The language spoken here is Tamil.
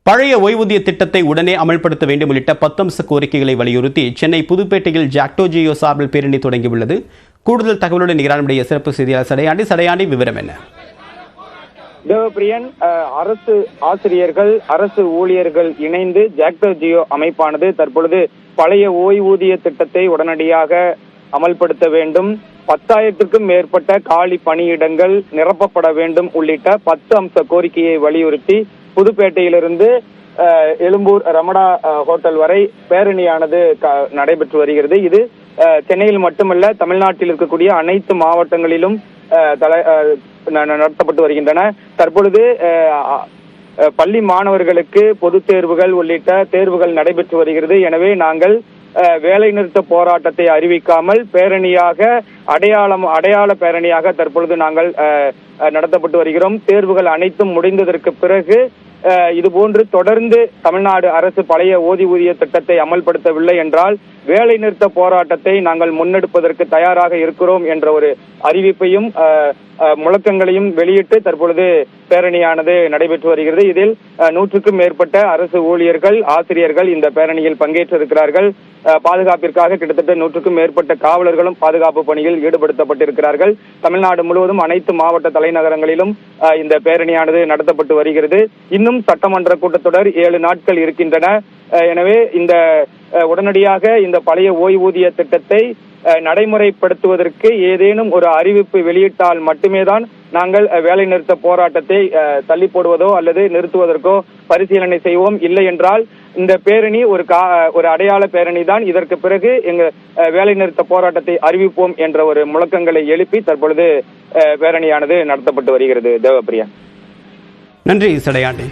பழைய ஓய்வூதிய திட்டத்தை உடனே அமல்படுத்த வேண்டும் உள்ளிட்ட 10 அம்ச கோரிக்கைகளை வலியுறுத்தி சென்னை புதுப்பேட்டையில் ஜாக்டோ ஜியோ சார்பில் பேரணி தொடங்கியுள்ளது. கூடுதல் தகவலுடன் நிகரானுடைய சிறப்பு செய்தியாளர் சடையாண்டி விவரம் என்ன? தேவப்பிரியன், அரசு ஆசிரியர்கள், அரசு ஊழியர்கள் இணைந்து ஜாக்டோ ஜியோ அமைப்பானது தற்பொழுது பழைய ஓய்வூதிய திட்டத்தை உடனடியாக அமல்படுத்த வேண்டும், 10,000க்கும் மேற்பட்ட காலி பணியிடங்கள் நிரப்பப்பட வேண்டும் உள்ளிட்ட 10 அம்ச கோரிக்கையை வலியுறுத்தி புதுப்பேட்டையிலிருந்து எழும்பூர் ரமணா ஹோட்டல் வரை பேரணியானது நடைபெற்று வருகிறது. இது சென்னையில் மட்டுமல்ல, தமிழ்நாட்டில் இருக்கக்கூடிய அனைத்து மாவட்டங்களிலும் நடத்தப்பட்டு வருகின்றன. தற்பொழுது பள்ளி மாணவர்களுக்கு பொதுத் தேர்வுகள் உள்ளிட்ட தேர்வுகள் நடைபெற்று வருகிறது. எனவே நாங்கள் வேலை நிறுத்த போராட்டத்தை அறிவிக்காமல் பேரணியாக அடையாள பேரணியாக தற்பொழுது நாங்கள் நடத்தப்பட்டு வருகிறோம். தேர்வுகள் அனைத்தும் முடிந்ததற்கு பிறகு இதுபோன்று தொடர்ந்து தமிழ்நாடு அரசு பழைய ஓய்வூதிய திட்டத்தை அமல்படுத்தவில்லை என்றால் வேலை நிறுத்த போராட்டத்தை நாங்கள் முன்னெடுப்பதற்கு தயாராக இருக்கிறோம் என்ற ஒரு அறிவிப்பையும் முழக்கங்களையும் வெளியிட்டு தற்பொழுது பேரணியானது நடைபெற்று வருகிறது. இதில் 100க்கும் மேற்பட்ட அரசு ஊழியர்கள், ஆசிரியர்கள் இந்த பேரணியில் பங்கேற்றிருக்கிறார்கள். பாதுகாப்பிற்காக கிட்டத்தட்ட 100க்கும் மேற்பட்ட காவலர்களும் பாதுகாப்பு பணியில் ஈடுபடுத்தப்பட்டிருக்கிறார்கள். தமிழ்நாடு முழுவதும் அனைத்து மாவட்ட தலைநகரங்களிலும் இந்த பேரணியானது நடத்தப்பட்டு வருகிறது. இன்னும் சட்டமன்ற கூட்டத்தொடர் 7 நாட்கள் இருக்கின்றன. எனவே இந்த உடனடியாக இந்த பழைய ஓய்வூதிய திட்டத்தை நடைமுறைப்படுத்துவதற்கு ஏதேனும் ஒரு அறிவிப்பு வெளியிட்டால் மட்டுமே தான் நாங்கள் வேலை நிறுத்த போராட்டத்தை தள்ளி போடுவதோ அல்லது நிறுத்துவதற்கோ பரிசீலனை செய்வோம். இல்லை என்றால் இந்த பேரணி ஒரு அடையாள பேரணி தான். இதற்கு பிறகு எங்க வேலை நிறுத்த போராட்டத்தை அறிவிப்போம் என்ற ஒரு முழக்கங்களை எழுப்பி தற்பொழுது பேரணியானது நடத்தப்பட்டு வருகிறது. தேவப்பிரியா, நன்றி சடையாண்டி.